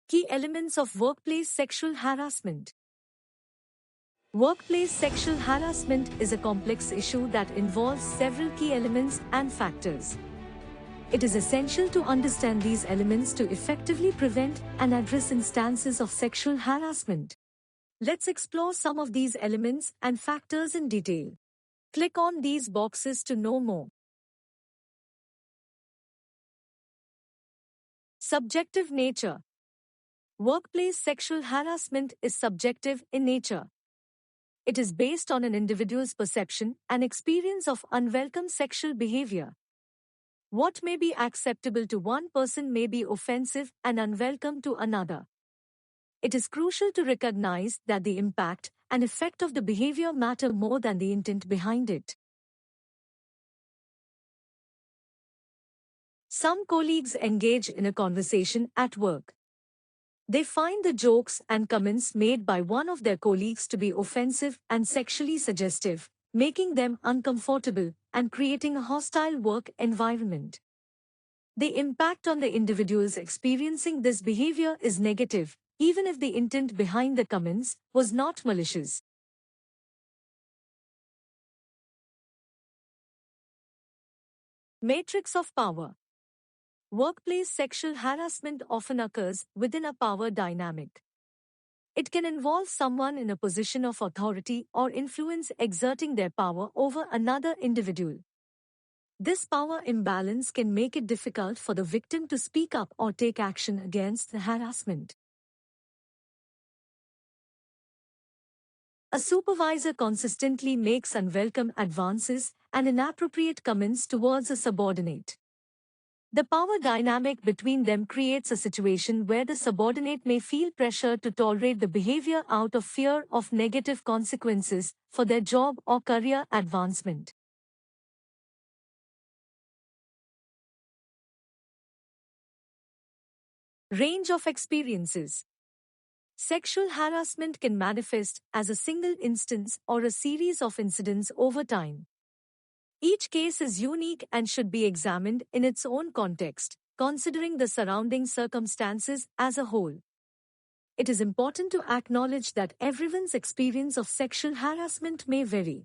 Key elements of workplace sexual harassment. Workplace sexual harassment is a complex issue that involves several key elements and factors. It is essential to understand these elements to effectively prevent and address instances of sexual harassment. Let's explore some of these elements and factors in detail. Click on these boxes to know more. Subjective nature. Workplace sexual harassment is subjective in nature. It is based on an individual's perception and experience of unwelcome sexual behavior. What may be acceptable to one person may be offensive and unwelcome to another. It is crucial to recognize that the impact and effect of the behavior matter more than the intent behind it. Some colleagues engage in a conversation at work. They find the jokes and comments made by one of their colleagues to be offensive and sexually suggestive, making them uncomfortable and creating a hostile work environment. The impact on the individuals experiencing this behavior is negative, even if the intent behind the comments was not malicious. Matrix of power. Workplace sexual harassment often occurs within a power dynamic. It can involve someone in a position of authority or influence exerting their power over another individual. This power imbalance can make it difficult for the victim to speak up or take action against the harassment. A supervisor consistently makes unwelcome advances and inappropriate comments towards a subordinate. The power dynamic between them creates a situation where the subordinate may feel pressure to tolerate the behavior out of fear of negative consequences for their job or career advancement. Range of experiences. Sexual harassment can manifest as a single instance or a series of incidents over time. Each case is unique and should be examined in its own context, considering the surrounding circumstances as a whole. It is important to acknowledge that everyone's experience of sexual harassment may vary.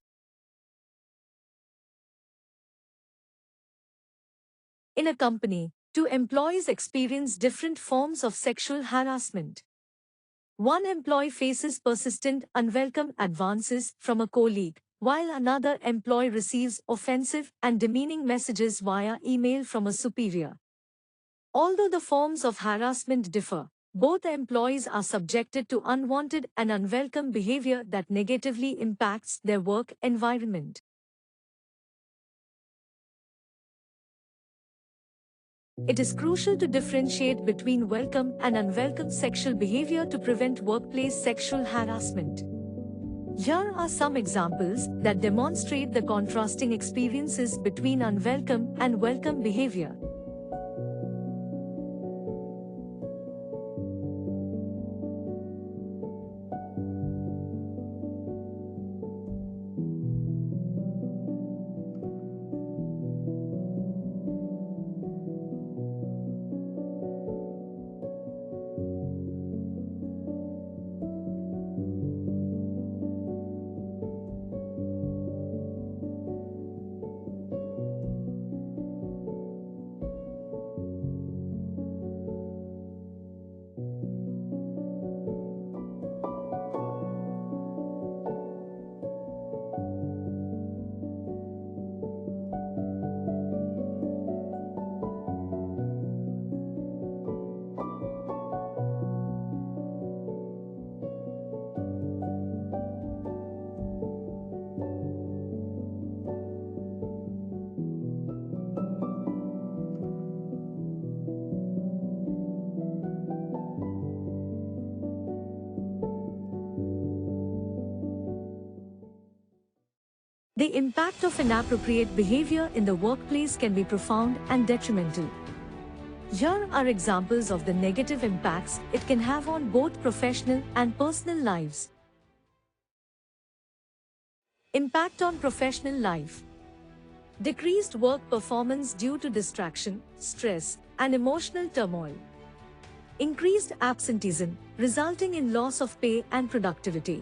In a company, two employees experience different forms of sexual harassment. One employee faces persistent, unwelcome advances from a colleague, while another employee receives offensive and demeaning messages via email from a superior. Although the forms of harassment differ, both employees are subjected to unwanted and unwelcome behavior that negatively impacts their work environment. It is crucial to differentiate between welcome and unwelcome sexual behavior to prevent workplace sexual harassment. Here are some examples that demonstrate the contrasting experiences between unwelcome and welcome behavior. The impact of inappropriate behavior in the workplace can be profound and detrimental. Here are examples of the negative impacts it can have on both professional and personal lives. Impact on professional life. Decreased work performance due to distraction, stress, and emotional turmoil. Increased absenteeism, resulting in loss of pay and productivity.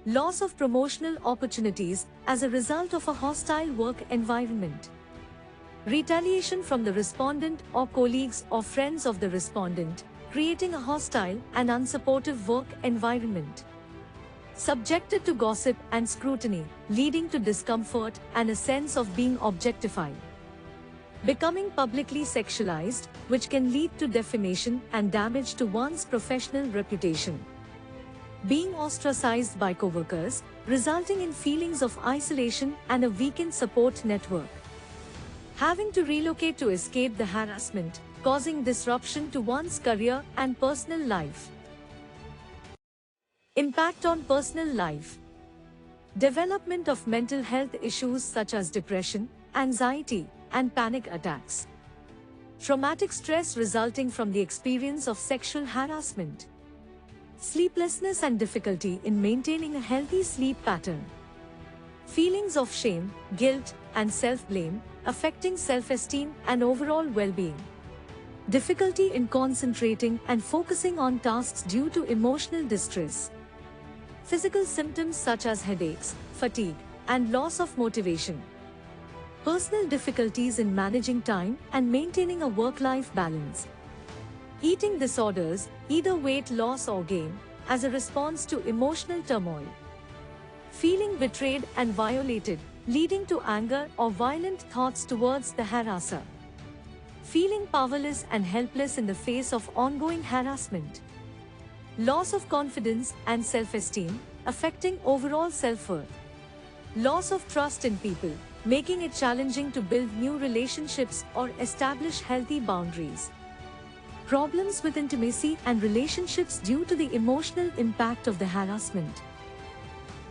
Loss of promotional opportunities as a result of a hostile work environment. Retaliation from the respondent or colleagues or friends of the respondent, creating a hostile and unsupportive work environment. Subjected to gossip and scrutiny, leading to discomfort and a sense of being objectified. Becoming publicly sexualized, which can lead to defamation and damage to one's professional reputation. Being ostracized by coworkers, resulting in feelings of isolation and a weakened support network. Having to relocate to escape the harassment, causing disruption to one's career and personal life. Impact on personal life. Development of mental health issues such as depression, anxiety, and panic attacks. Traumatic stress resulting from the experience of sexual harassment. Sleeplessness and difficulty in maintaining a healthy sleep pattern. Feelings of shame, guilt, and self-blame, affecting self-esteem and overall well-being. Difficulty in concentrating and focusing on tasks due to emotional distress. Physical symptoms such as headaches, fatigue, and loss of motivation. Personal difficulties in managing time and maintaining a work-life balance. Eating disorders, either weight loss or gain, as a response to emotional turmoil. Feeling betrayed and violated, leading to anger or violent thoughts towards the harasser. Feeling powerless and helpless in the face of ongoing harassment. Loss of confidence and self-esteem, affecting overall self-worth. Loss of trust in people, making it challenging to build new relationships or establish healthy boundaries. Problems with intimacy and relationships due to the emotional impact of the harassment.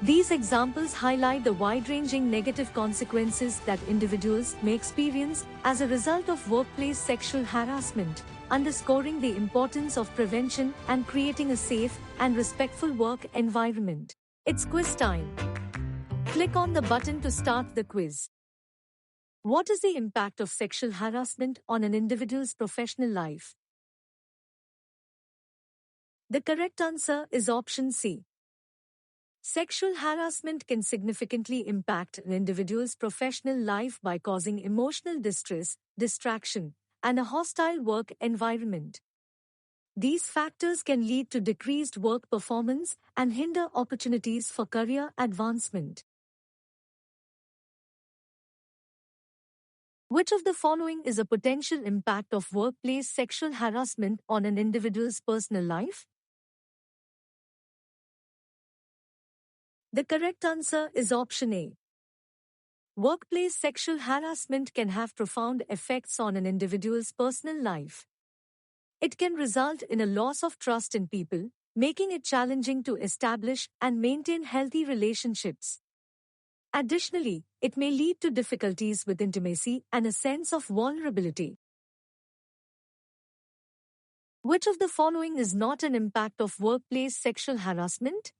These examples highlight the wide-ranging negative consequences that individuals may experience as a result of workplace sexual harassment, underscoring the importance of prevention and creating a safe and respectful work environment. It's quiz time. Click on the button to start the quiz. What is the impact of sexual harassment on an individual's professional life? The correct answer is option C. Sexual harassment can significantly impact an individual's professional life by causing emotional distress, distraction, and a hostile work environment. These factors can lead to decreased work performance and hinder opportunities for career advancement. Which of the following is a potential impact of workplace sexual harassment on an individual's personal life? The correct answer is option A. Workplace sexual harassment can have profound effects on an individual's personal life. It can result in a loss of trust in people, making it challenging to establish and maintain healthy relationships. Additionally, it may lead to difficulties with intimacy and a sense of vulnerability. Which of the following is not an impact of workplace sexual harassment?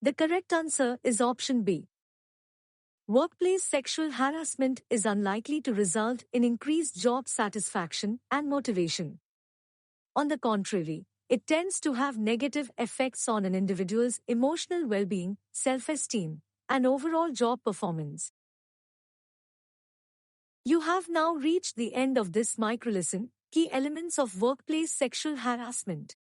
The correct answer is option B. Workplace sexual harassment is unlikely to result in increased job satisfaction and motivation. On the contrary, it tends to have negative effects on an individual's emotional well-being, self-esteem, and overall job performance. You have now reached the end of this microlesson, Key Elements of Workplace Sexual Harassment.